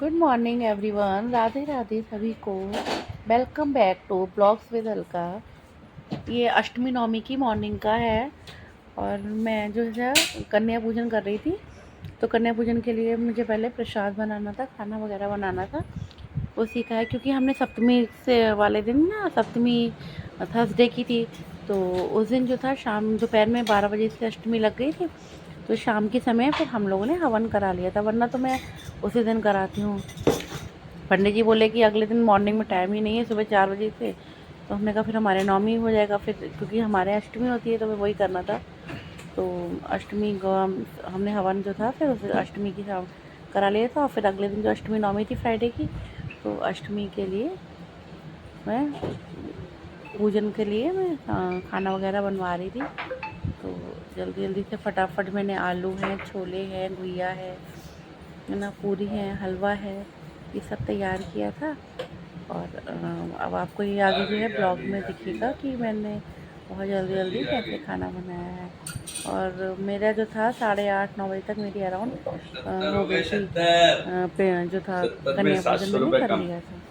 Good morning everyone. Radhe Radhe सभी को। Welcome back to blogs with Alka. ये अष्टमी नवमी की मॉर्निंग का है और मैं जो है कन्या पूजन कर रही थी। तो कन्या पूजन के लिए मुझे पहले प्रसाद बनाना था, खाना वगैरह बनाना था। वो सीखा है क्योंकि हमने सप्तमी से वाले दिन ना, सप्तमी थर्सडे की थी। तो उस दिन जो था शाम दोपहर में 12 बजे से अष्टमी लग गई थी। तो शाम के समय फिर हम लोगों ने हवन करा लिया था, वरना तो मैं उसी दिन कराती हूँ। पंडित जी बोले कि अगले दिन मॉर्निंग में टाइम ही नहीं है, सुबह 4 बजे से। तो हमने कहा फिर हमारे नौमी हो जाएगा, फिर क्योंकि हमारे अष्टमी होती है तो मैं वही करना था। तो अष्टमी हमने हवन जो था फिर उस अष्टमी की करा लिया था। और फिर अगले दिन जो अष्टमी नौमी थी फ्राइडे की, तो अष्टमी के लिए मैं पूजन के लिए मैं खाना वगैरह बनवा रही थी। तो जल्दी जल्दी से फटाफट मैंने आलू हैं, छोले हैं, गुजिया है ना, पूरी है, हलवा है, ये सब तैयार किया था। और अब आपको ये आगे जो है ब्लॉग में दिखेगा कि मैंने बहुत जल्दी जल्दी कैसे खाना बनाया है। और मेरा जो था 8:30-9 बजे तक मेरी अराउंड हो गई थी। जो था कन्या पूजन मैंने कर लिया था।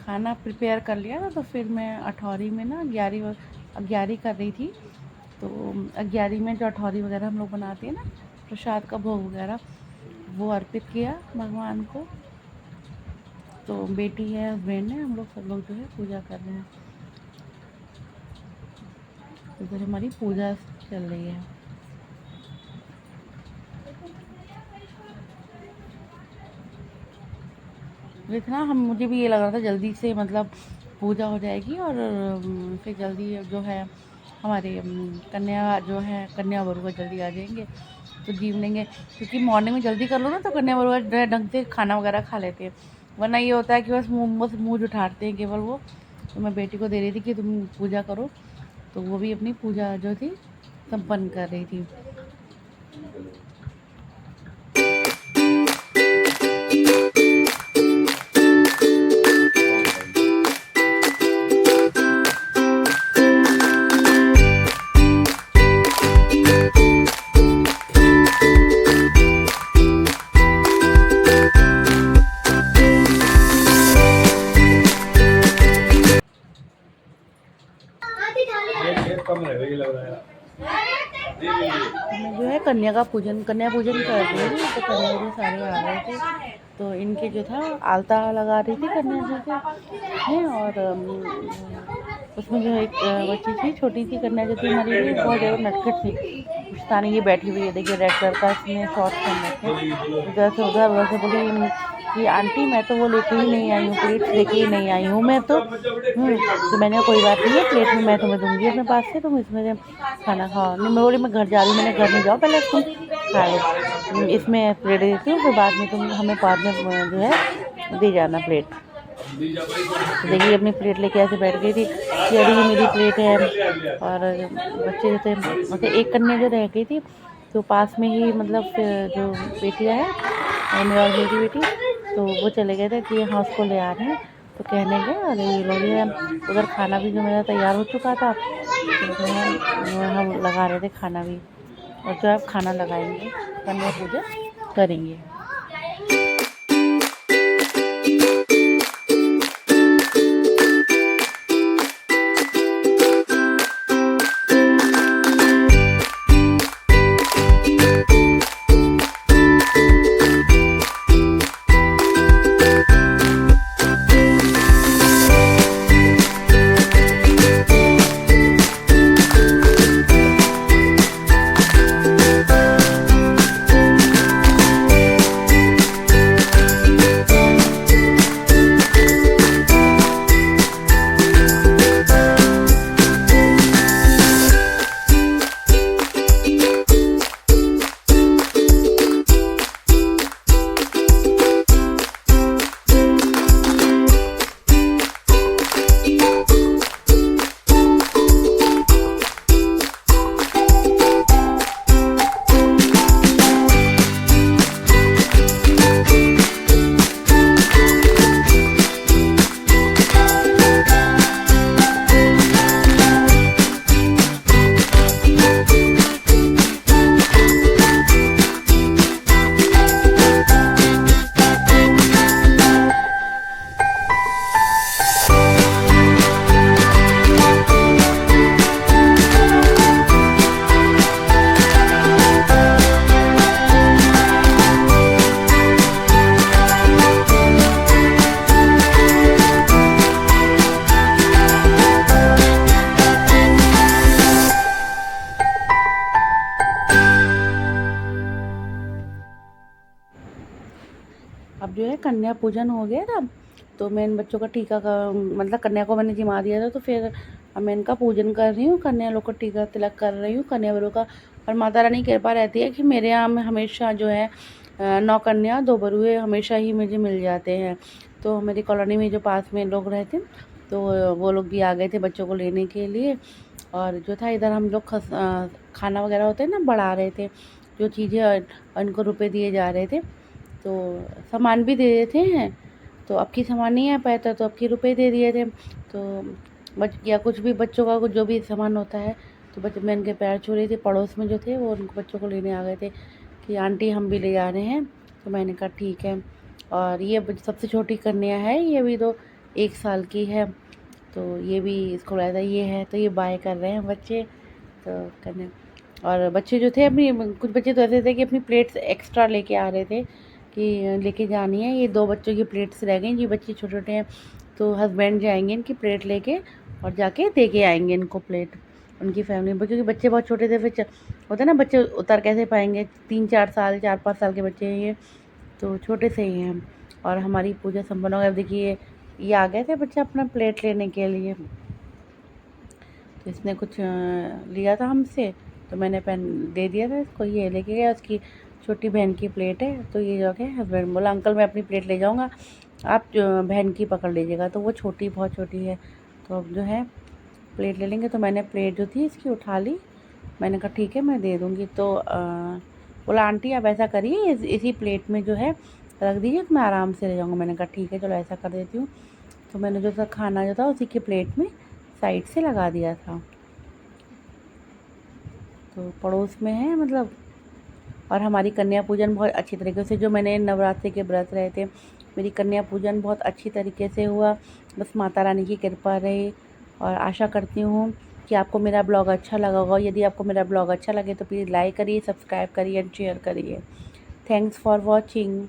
खाना प्रिपेयर कर लिया था। तो फिर मैं अठौरी में ना अग्यारी कर रही थी। तो अग्यारी में जो अठौरी वगैरह हम लोग बनाते हैं ना, प्रसाद का भोग वगैरह, वो अर्पित किया भगवान को। तो बेटी है, हस्बैंड है, हम लोग सब लोग जो है पूजा कर रहे हैं। इधर हमारी पूजा चल रही है। इतना हम मुझे भी ये लग रहा था जल्दी से मतलब पूजा हो जाएगी और फिर जल्दी जो है हमारे कन्या जो है कन्या वरु जल्दी आ जाएंगे तो जीव लेंगे, क्योंकि मॉर्निंग में जल्दी कर लो ना तो कन्या वरु जो है ढंग से खाना वगैरह खा लेते हैं। वरना ये होता है कि बस मुँह उठाते हैं केवल वो। तो मैं बेटी को दे रही थी कि तुम पूजा करो, तो वो भी अपनी पूजा जो थी संपन्न कर रही थी। मैं जो है कन्या पूजन कर रही थी, तो कन्या जी सारे आ रहे थे, तो इनके जो था आलता लगा रही थी कन्या जी के हैं। और उसमें जो एक बच्ची थी, छोटी सी कन्या जो थी हमारी, भी बहुत ज़्यादा नटखट थी। पुश्तानी ये बैठी हुई है, देखिए रेड कलर का इसमें शॉर्ट पहन रखे, इधर से उधर से बोली कि आंटी मैं तो वो लेके ही नहीं आई हूँ, प्लेट्स लेके ही नहीं आई हूँ मैं तो। तो मैंने कोई बात नहीं है, प्लेट में मैं तुम्हें दूँगी अपने पास से, तुम इसमें खाना खाओ। नहीं, मैं बोली मैं घर जा रही हूँ, मैंने घर नहीं जाओ, पहले तुम खा लो, इसमें प्लेट दे देती हूँ, फिर बाद में तुम हमें बाद में जो है दे जाना प्लेट। तो देखिए अपनी प्लेट लेके ऐसे बैठ गई थी कि अरे ये मेरी प्लेट है। और बच्चे जो थे मतलब एक कन्या जो रह गई थी, तो पास में ही मतलब जो बेटियाँ हैं मेरी और मेरी बेटी, तो वो चले गए थे कि हाँ उसको ले आ रहे हैं। तो कहने गए अरे ये लोग हैं, उधर खाना भी जो मेरा तैयार हो चुका था, तो जो है हम लगा रहे थे खाना भी, और जो है खाना लगाएंगे, कन्या पूजा करेंगे। अब जो है कन्या पूजन हो गया था, तो मैं इन बच्चों का टीका का मतलब कन्या को मैंने जिमा दिया था, तो फिर अब मैं इनका पूजन कर रही हूँ, कन्या लोग का टीका तिलक कर रही हूँ कन्या बरू का। और माता रानी की कृपा रहती है कि मेरे यहाँ में हमेशा जो है 9 कन्या 2 बरुए हमेशा ही मुझे मिल जाते हैं। तो मेरी कॉलोनी में जो पास में लोग रहते हैं, तो वो लोग भी आ गए थे बच्चों को लेने के लिए। और जो था इधर हम लोग खाना वगैरह होते हैं ना बढ़ा रहे थे, जो चीज़ें उनको रुपए दिए जा रहे थे, तो सामान भी दे देते हैं। तो अब की सामान नहीं आ पाया था, तो अब की रुपए दे दिए थे। तो बच या कुछ भी बच्चों का कुछ जो भी सामान होता है, तो बच्चे मैं उनके पैर छू रही थी, पड़ोस में जो थे वो उनको बच्चों को लेने आ गए थे कि आंटी हम भी ले जा रहे हैं। तो मैंने कहा ठीक है। और ये सबसे छोटी कन्या है, ये भी तो 1 साल की है, तो ये भी इसको बुलाया था, ये है, तो ये बाय कर रहे हैं बच्चे। तो कन्या और बच्चे जो थे अपनी, कुछ बच्चे तो ऐसे थे कि अपनी प्लेट्स एक्स्ट्रा लेके आ रहे थे कि लेके जानी है। ये 2 बच्चों की प्लेट्स रह गई, ये बच्चे छोटे-छोटे हैं, तो हस्बैंड जाएँगे इनकी प्लेट लेके और जाके दे के आएँगे इनको प्लेट, उनकी फैमिली में, क्योंकि बच्चे बहुत छोटे थे, फिर होता है ना बच्चे उतर कैसे पाएँगे, 3-4 साल 4-5 साल के बच्चे हैं ये, तो छोटे से ही हैं। और हमारी पूजा संपन्न हो गई। देखिए ये आ गए थे बच्चे अपना प्लेट लेने के लिए, तो इसने कुछ लिया था हमसे, तो मैंने पेन दे दिया था इसको, ये लेके गया, उसकी छोटी बहन की प्लेट है। तो ये जो है हस्बैंड बोला अंकल मैं अपनी प्लेट ले जाऊँगा, आप बहन की पकड़ लीजिएगा, तो वो छोटी बहुत छोटी है, तो अब जो है प्लेट ले लेंगे। तो मैंने प्लेट जो थी इसकी उठा ली, मैंने कहा ठीक है मैं दे दूँगी। तो बोला आंटी आप ऐसा करिए इसी प्लेट में जो है रख दीजिए, तो मैं आराम से ले जाऊँगा। मैंने कहा ठीक है चलो ऐसा कर देती हूँ। तो मैंने जो था खाना जो था उसी के प्लेट में साइड से लगा दिया था, तो पड़ोस में है मतलब। और हमारी कन्या पूजन बहुत अच्छी तरीके से, जो मैंने नवरात्रि के व्रत रहे थे, मेरी कन्या पूजन बहुत अच्छी तरीके से हुआ। बस माता रानी की कृपा रही, और आशा करती हूँ कि आपको मेरा ब्लॉग अच्छा लगा होगा। यदि आपको मेरा ब्लॉग अच्छा लगे तो प्लीज़ लाइक करिए, सब्सक्राइब करिए एंड शेयर करिए। Thanks for watching.